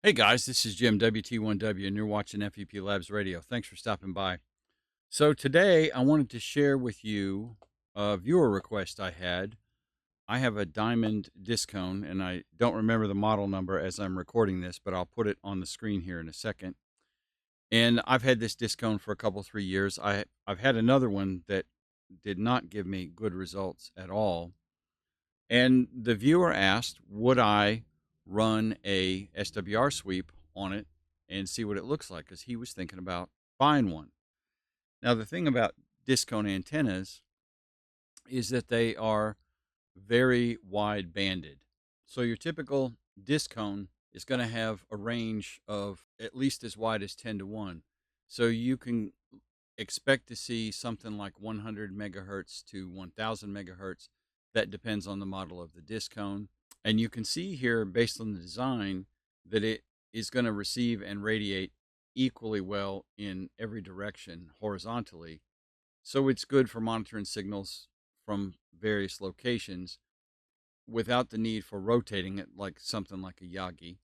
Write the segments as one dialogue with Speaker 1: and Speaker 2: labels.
Speaker 1: Hey guys, this is Jim WT1W, and you're watching FEP Labs Radio. Thanks for stopping by. So today I wanted to share with you a viewer request I had. I have a Diamond Discone, and I don't remember the model number as I'm recording this, but I'll put it on the screen here in a second. And I've had this Discone for a couple, 3 years. I've had another one that did not give me good results at all. And the viewer asked, would I run a SWR sweep on it and see what it looks like? Because he was thinking about buying one. Now, the thing about discone antennas is that they are very wide banded. So your typical discone is going to have a range of at least as wide as 10 to 1. So you can expect to see something like 100 megahertz to 1000 megahertz. That depends on the model of the discone. And you can see here, based on the design, that it is going to receive and radiate equally well in every direction horizontally. So it's good for monitoring signals from various locations without the need for rotating it like something like a Yagi.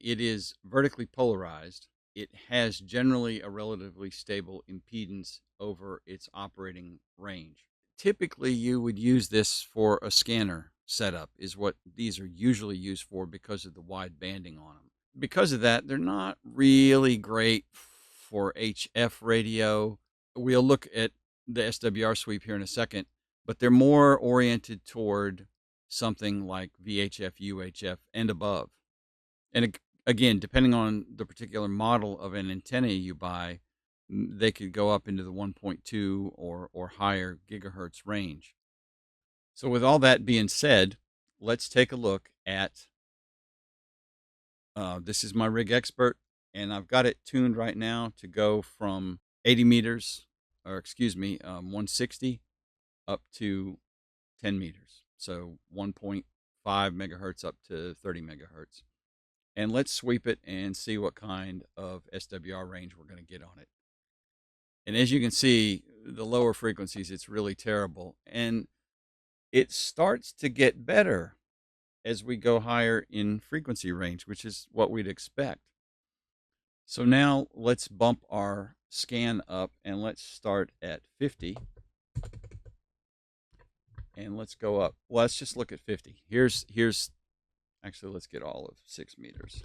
Speaker 1: It is vertically polarized. It has generally a relatively stable impedance over its operating range. Typically, you would use this for a scanner setup, is what these are usually used for because of the wide banding on them. Because of that, they're not really great for HF radio. We'll look at the SWR sweep here in a second, but they're more oriented toward something like VHF, UHF, and above. And again, depending on the particular model of an antenna you buy, they could go up into the 1.2 or higher gigahertz range. So with all that being said, let's take a look at, this is my RigExpert, and I've got it tuned right now to go from 80 meters, or excuse me, 160 up to 10 meters. So 1.5 megahertz up to 30 megahertz. And let's sweep it and see what kind of SWR range we're going to get on it. And as you can see, the lower frequencies, it's really terrible. And it starts to get better as we go higher in frequency range, which is what we'd expect. So now let's bump our scan up and let's start at 50. And let's go up. Well, let's just look at 50. Here's actually, let's get all of 6 meters.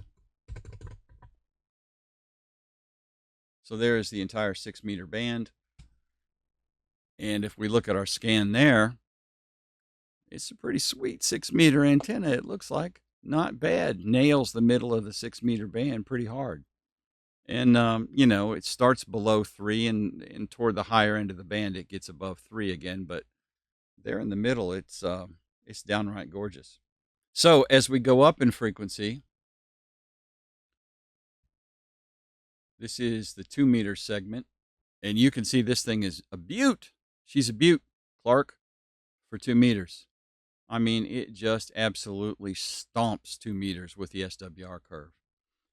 Speaker 1: So there is the entire 6 meter band. And if we look at our scan there, it's a pretty sweet 6 meter antenna, it looks like. Not bad. Nails the middle of the 6 meter band pretty hard. And, it starts below 3, and toward the higher end of the band, it gets above 3 again. But there in the middle, it's downright gorgeous. So as we go up in frequency, this is the 2 meter segment. And you can see this thing is a beaut. She's a beaut, Clark, for 2 meters. I mean, it just absolutely stomps 2 meters with the SWR curve.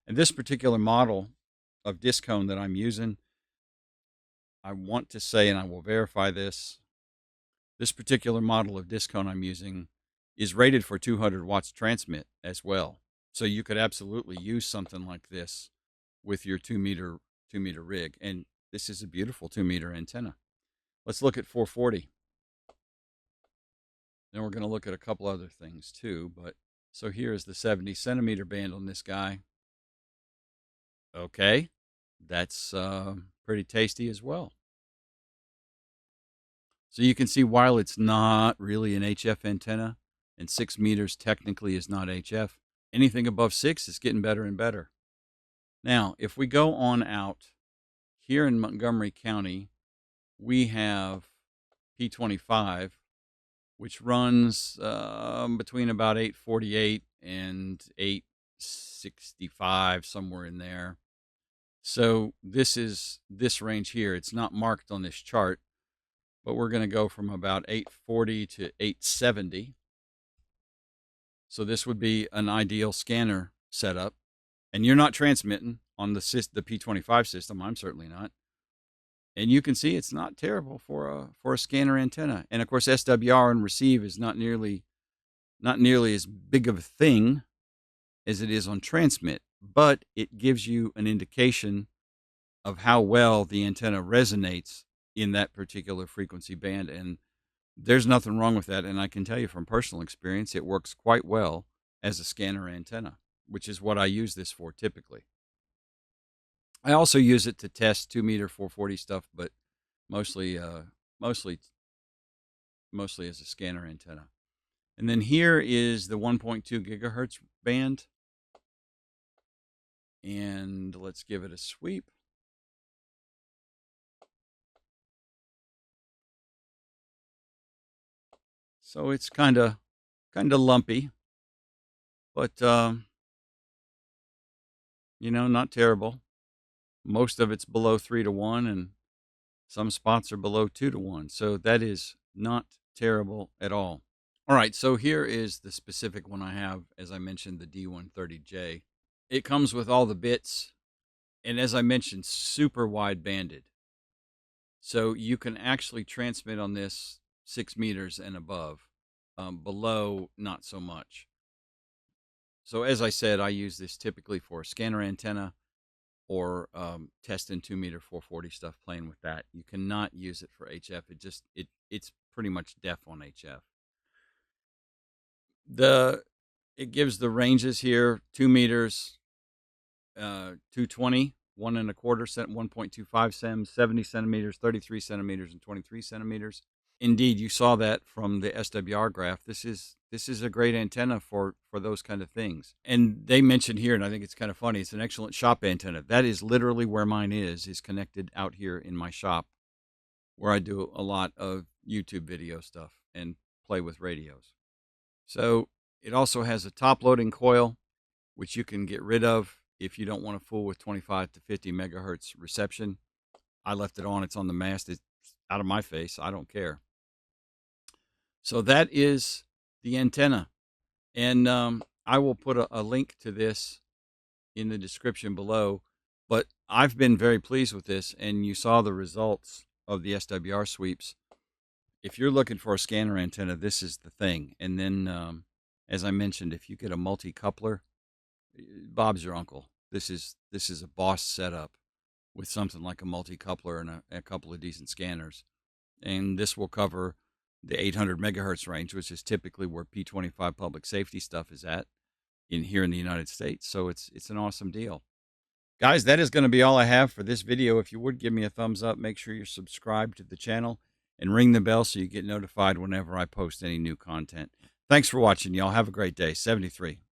Speaker 1: And this particular model of discone that I'm using, I want to say, and I will verify this particular model of discone I'm using is rated for 200 watts transmit as well. So you could absolutely use something like this with your 2 meter rig. And this is a beautiful 2 meter antenna. Let's look at 440. Then we're going to look at a couple other things too. But so here is the 70 centimeter band on this guy. Okay, that's pretty tasty as well. So you can see, while it's not really an HF antenna, and 6 meters technically is not HF, anything above 6 is getting better and better. Now, if we go on out, here in Montgomery County, we have P25, which runs between about 848 and 865, somewhere in there. So this is this range here. It's not marked on this chart, but we're going to go from about 840 to 870. So this would be an ideal scanner setup. And you're not transmitting on the P25 system. I'm certainly not. And you can see it's not terrible for a scanner antenna. And of course, SWR and receive is not nearly as big of a thing as it is on transmit. but it gives you an indication of how well the antenna resonates in that particular frequency band. And there's nothing wrong with that. And I can tell you from personal experience, it works quite well as a scanner antenna, which is what I use this for typically. I also use it to test 2-meter 440 stuff, but mostly as a scanner antenna. And then here is the 1.2 gigahertz band. And let's give it a sweep. So it's kind of lumpy, but you know, not terrible. Most of it's below 3-to-1, and some spots are below 2-to-1. So that is not terrible at all. All right, so here is the specific one I have, as I mentioned, the D130J. It comes with all the bits, and as I mentioned, super wide banded. So you can actually transmit on this 6 meters and above. Below, not so much. So as I said, I use this typically for a scanner antenna or testing 2-meter 440 stuff, playing with that. You cannot use it for HF. It's pretty much deaf on HF. It gives the ranges here: 2 meters, 220, 1.25 1.25 cm, 70 centimeters, 33 centimeters, and 23 centimeters. Indeed, you saw that from the SWR graph. This is a great antenna for those kind of things. And they mentioned here, and I think it's kind of funny, it's an excellent shop antenna. That is literally where mine is connected out here in my shop, where I do a lot of YouTube video stuff and play with radios. So it also has a top loading coil, which you can get rid of if you don't want to fool with 25 to 50 megahertz reception. I left it on. It's on the mast. It's out of my face. I don't care. So that is the antenna. And I will put a link to this in the description below. But I've been very pleased with this, and you saw the results of the SWR sweeps. If you're looking for a scanner antenna, this is the thing. And then, as I mentioned, if you get a multi-coupler, Bob's your uncle. This is a boss setup with something like a multi-coupler and a couple of decent scanners. And this will cover the 800 megahertz range, which is typically where P25 public safety stuff is at here in the United States. So it's an awesome deal. Guys, that is going to be all I have for this video. If you would give me a thumbs up, make sure you're subscribed to the channel and ring the bell so you get notified whenever I post any new content. Thanks for watching, y'all. Have a great day. 73.